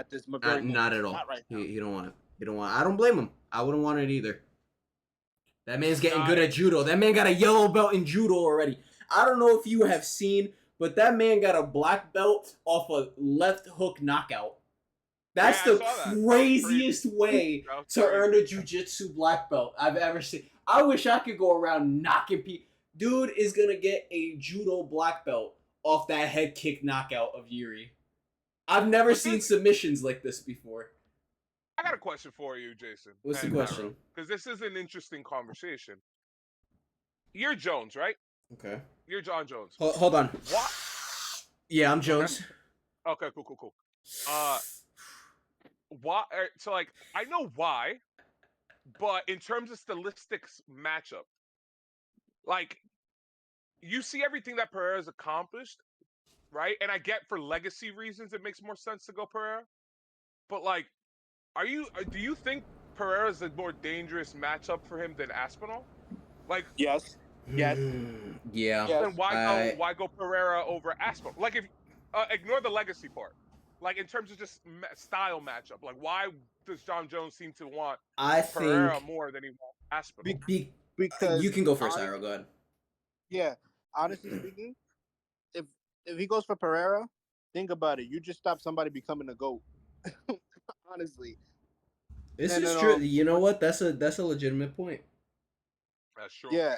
at this very moment. Not at all. Not right now. He don't want it. He don't want. I don't blame him. I wouldn't want it either. That man's getting good at judo. That man got a yellow belt in judo already. I don't know if you have seen, but that man got a black belt off a left hook knockout. That's the craziest way to earn a jiu-jitsu black belt I've ever seen. I wish I could go around knocking people. Dude is going to get a judo black belt off that head kick knockout of Yuri. I've never seen submissions like this before. I got a question for you, Jason. What's the question? Because this is an interesting conversation. You're Jones, right? Okay. You're John Jones. Hold on. What? Yeah, I'm Jones. Okay, cool. Why? So, like, I know why, but in terms of stylistics matchup, like, you see everything that Pereira's accomplished, right? And I get for legacy reasons it makes more sense to go Pereira, but like, do you think Pereira's a more dangerous matchup for him than Aspinall? Like, yes. Yeah. Then why go Pereira over Aspinall? Like, if ignore the legacy part. Like, in terms of just style matchup, like, why does John Jones seem to want Pereira more than he wants Aspinall? Because you can go first, Ira. Go ahead. Yeah, honestly speaking, if he goes for Pereira, think about it. You just stop somebody becoming a GOAT. Honestly, this is true. You know what? That's a legitimate point. That's true. Yeah.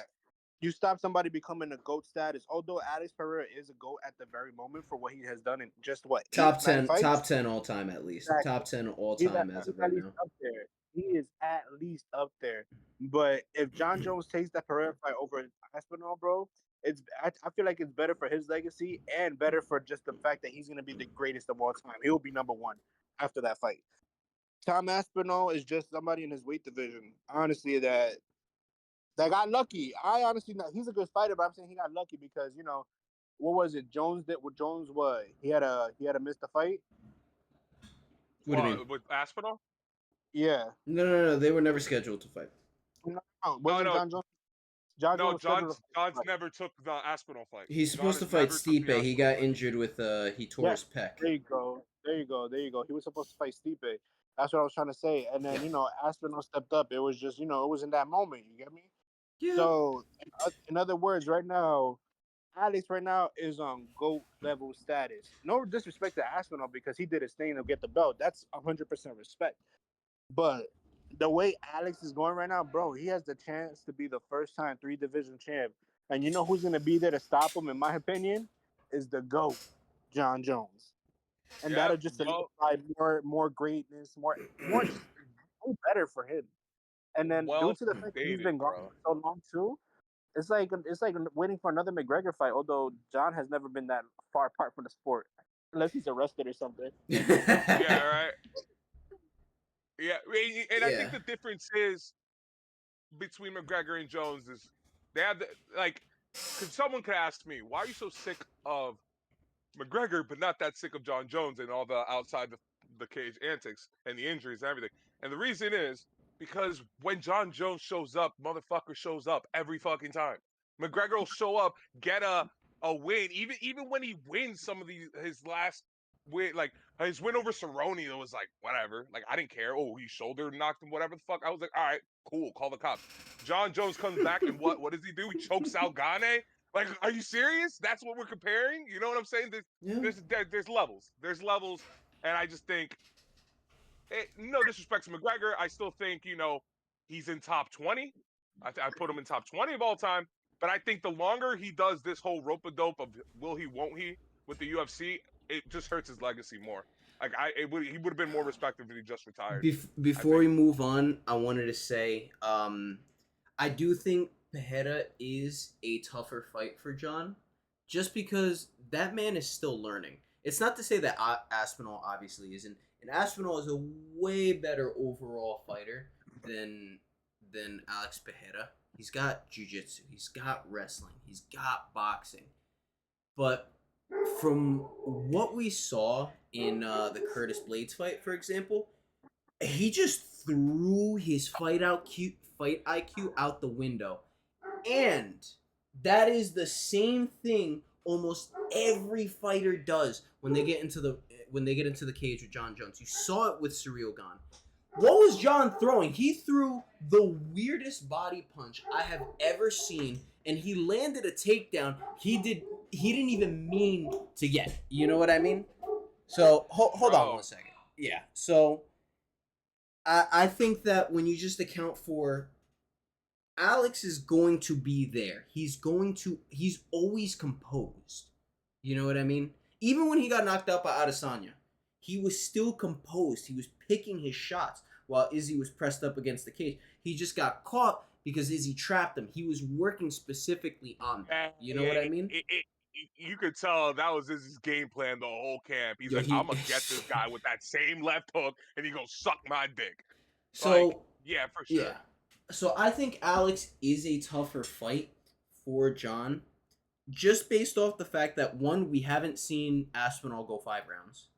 You stop somebody becoming a GOAT status. Although Alex Pereira is a GOAT at the very moment for what he has done in just what top 10 all time at least. Exactly. Top 10 all time as of right now. Up there. He is at least up there. But if John Jones takes that Pereira fight over Aspinall, bro, I feel like it's better for his legacy and better for just the fact that he's gonna be the greatest of all time. He will be number one after that fight. Tom Aspinall is just somebody in his weight division. Honestly, that got lucky. I honestly know he's a good fighter, but I'm saying he got lucky because what was it? Jones did what Jones was. He had a missed the fight. What do you mean? With Aspinall? Yeah. No. They were never scheduled to fight. No. John Jones? John's never took the Aspinall fight. He's supposed to fight Stipe. He got injured with he tore his pec. There you go. He was supposed to fight Stipe. That's what I was trying to say. And then Aspinall stepped up. It was just it was in that moment. You get me? Yeah. So in other words, right now, Alex is on GOAT level status. No disrespect to Aspinall because he did his thing to get the belt. That's 100% respect. But the way Alex is going right now, bro, he has the chance to be the first time 3-division champ. And you know who's going to be there to stop him, in my opinion, is the GOAT, John Jones. And that'll just solidify more greatness, more better for him. And then due to the fact that he's been gone for so long too, it's like waiting for another McGregor fight. Although John has never been that far apart from the sport, unless he's arrested or something. Yeah, right. Yeah, and I think the difference is between McGregor and Jones is they have because someone could ask me, why are you so sick of McGregor but not that sick of John Jones and all the outside the cage antics and the injuries and everything? And the reason is because when John Jones shows up, motherfucker shows up every fucking time. McGregor will show up, get a win, even when he wins some of his last win, like his win over Cerrone, it was like whatever, like I didn't care. Oh, he shoulder knocked him, whatever the fuck. I was like, all right, cool, call the cops. John Jones comes back and what does he do? He chokes out Gane. Like, are you serious? That's what we're comparing? You know what I'm saying? There's levels. There's levels, and I just think. No disrespect to McGregor, I still think he's in top 20. I put him in top 20 of all time. But I think the longer he does this whole rope-a-dope of will he, won't he with the UFC, it just hurts his legacy more. Like he would have been more respected if he just retired. Before we move on, I wanted to say I do think Pereira is a tougher fight for John, just because that man is still learning. It's not to say that Aspinall obviously isn't. And Aspinall is a way better overall fighter than Alex Pereira. He's got jiu-jitsu, he's got wrestling, he's got boxing. But from what we saw in the Curtis Blades fight, for example, he just threw his fight IQ out the window. And that is the same thing almost every fighter does when they get into when they get into the cage with John Jones. You saw it with Surreal Gone. What was John throwing? He threw the weirdest body punch I have ever seen, and he landed a takedown he didn't even mean to get. You know what I mean? So hold on 1 second. Yeah. So I think that when you just account for Alex is going to be there. He's always composed. You know what I mean? Even when he got knocked out by Adesanya, he was still composed. He was picking his shots while Izzy was pressed up against the cage. He just got caught because Izzy trapped him. He was working specifically on that. You know what I mean? You could tell that was Izzy's game plan the whole camp. He's like, I'm gonna get this guy with that same left hook, and he gonna suck my dick. So like, yeah, for sure. Yeah. So I think Alex is a tougher fight for John, just based off the fact that, one, we haven't seen Aspinall go 5 rounds.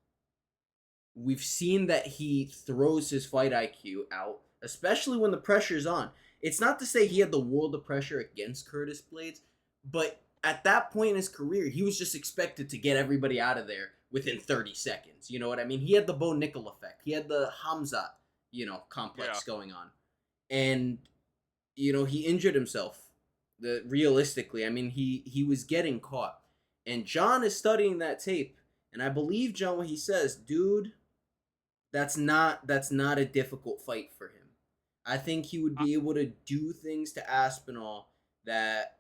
We've seen that he throws his fight IQ out, especially when the pressure's on. It's not to say he had the world of pressure against Curtis Blades, but at that point in his career, he was just expected to get everybody out of there within 30 seconds. You know what I mean? He had the Bo Nickel effect. He had the Hamza, complex going on. And, he injured himself. Realistically, I mean, he was getting caught. And John is studying that tape. And I believe, John, what he says, dude, that's not a difficult fight for him. I think he would be able to do things to Aspinall that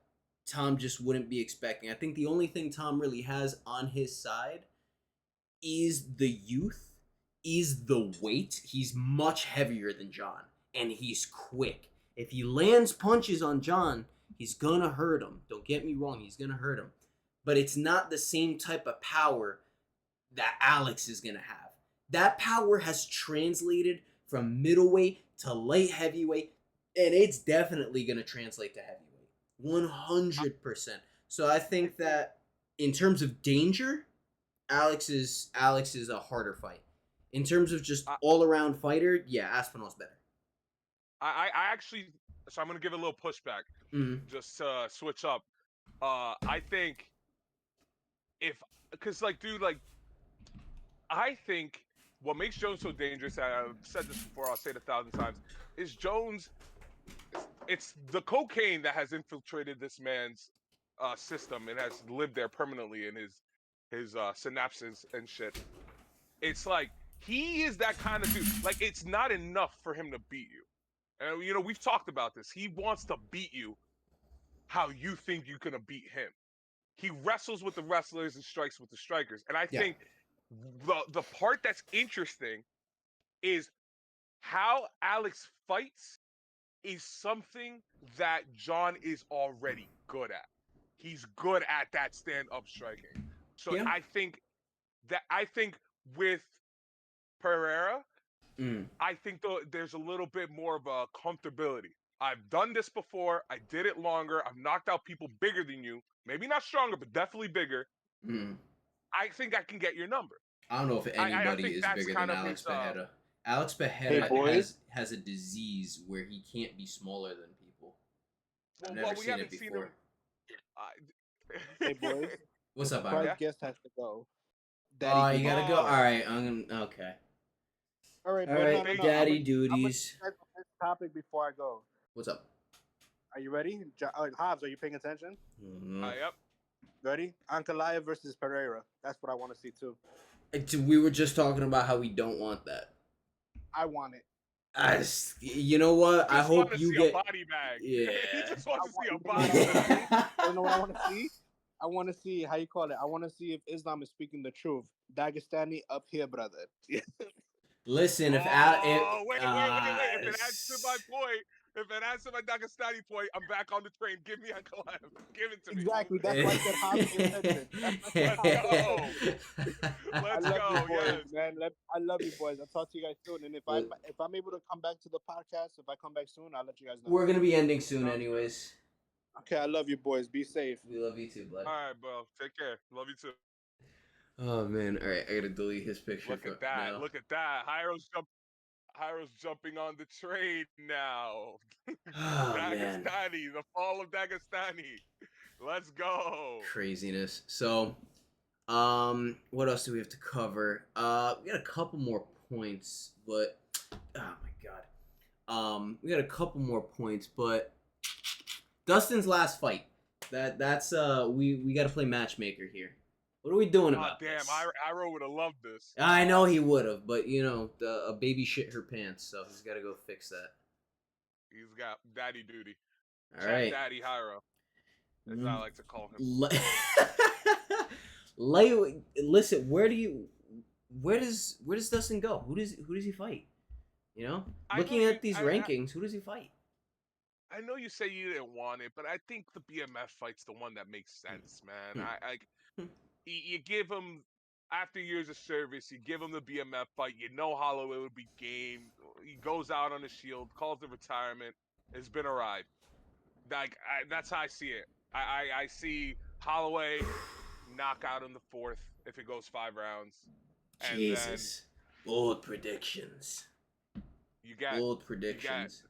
Tom just wouldn't be expecting. I think the only thing Tom really has on his side is the youth, is the weight. He's much heavier than John. And he's quick. If he lands punches on John, he's gonna hurt him. Don't get me wrong, he's gonna hurt him. But it's not the same type of power that Alex is gonna have. That power has translated from middleweight to light heavyweight, and it's definitely gonna translate to heavyweight. 100%. So I think that in terms of danger, Alex is a harder fight. In terms of just all-around fighter, yeah, Aspinall's better. I actually, so I'm gonna give a little pushback, just to switch up. I think I think what makes Jones so dangerous, and I've said this before, I'll say it 1,000 times, is Jones. It's the cocaine that has infiltrated this man's system and has lived there permanently in his synapses and shit. It's like he is that kind of dude. Like, it's not enough for him to beat you. And, we've talked about this. He wants to beat you how you think you're going to beat him. He wrestles with the wrestlers and strikes with the strikers. And I think the part that's interesting is how Alex fights is something that John is already good at. He's good at that stand-up striking. So I think with Pereira, I think there's a little bit more of a comfortability. I've done this before. I did it longer. I've knocked out people bigger than you. Maybe not stronger, but definitely bigger. I think I can get your number. I don't know if anybody is bigger than Alex Pereira. Alex Pereira has a disease where he can't be smaller than people. I've never seen it before. Hey, boys. What's up, Byron? Guest has to go. Daddy, you gotta go? All right, okay. All right, no, daddy duties. I'm this topic before I go. What's up? Are you ready? Javs, are you paying attention? Yep. Ready? Ankalaev versus Pereira. That's what I want to see too. We were just talking about how we don't want that. I want it. You know what? I hope you get a body bag. Yeah. He just wants to see a body bag. You know what I want to see? I want to see how you call it. I want to see if Islam is speaking the truth. Dagestani up here, brother. Listen, if wait. If it adds to my point, if it adds to my Dagestani point, I'm back on the train. Give me Ankalaev. Give it to me. Exactly. That's why I said Let's go, boys, man. I love you, boys. I'll talk to you guys soon. And if I'm able to come back to the podcast, if I come back soon, I'll let you guys know. We're gonna be ending soon, anyways. Okay, I love you, boys. Be safe. We love you too, bud. All right, bro. Take care. Love you too. Oh man! All right, I gotta delete his picture. Look at that! Now. Look at that! Hyro's jumping on the train now. Dagestani, the fall of Dagestani. Let's go. Craziness. So, What else do we have to cover? We got a couple more points, but oh my god. We got a couple more points, but Dustin's last fight. That's we got to play matchmaker here. What are we doing Oh about damn, this? Iro would have loved this. I know he would have, but a baby shit her pants, so he's got to go fix that. He's got daddy duty. All Chat right. daddy Hiro, as I like to call him. Listen, where does Dustin go? Who does he fight? Looking at these rankings, who does he fight? I know you say you didn't want it, but I think the BMF fight's the one that makes sense, man. You give him after years of service, you give him the BMF fight. You know Holloway would be game. He goes out on a shield, calls the retirement. It's been a ride. That's how I see it. I see Holloway knockout in the fourth if it goes 5 rounds, and Jesus, bold predictions. You got bold predictions.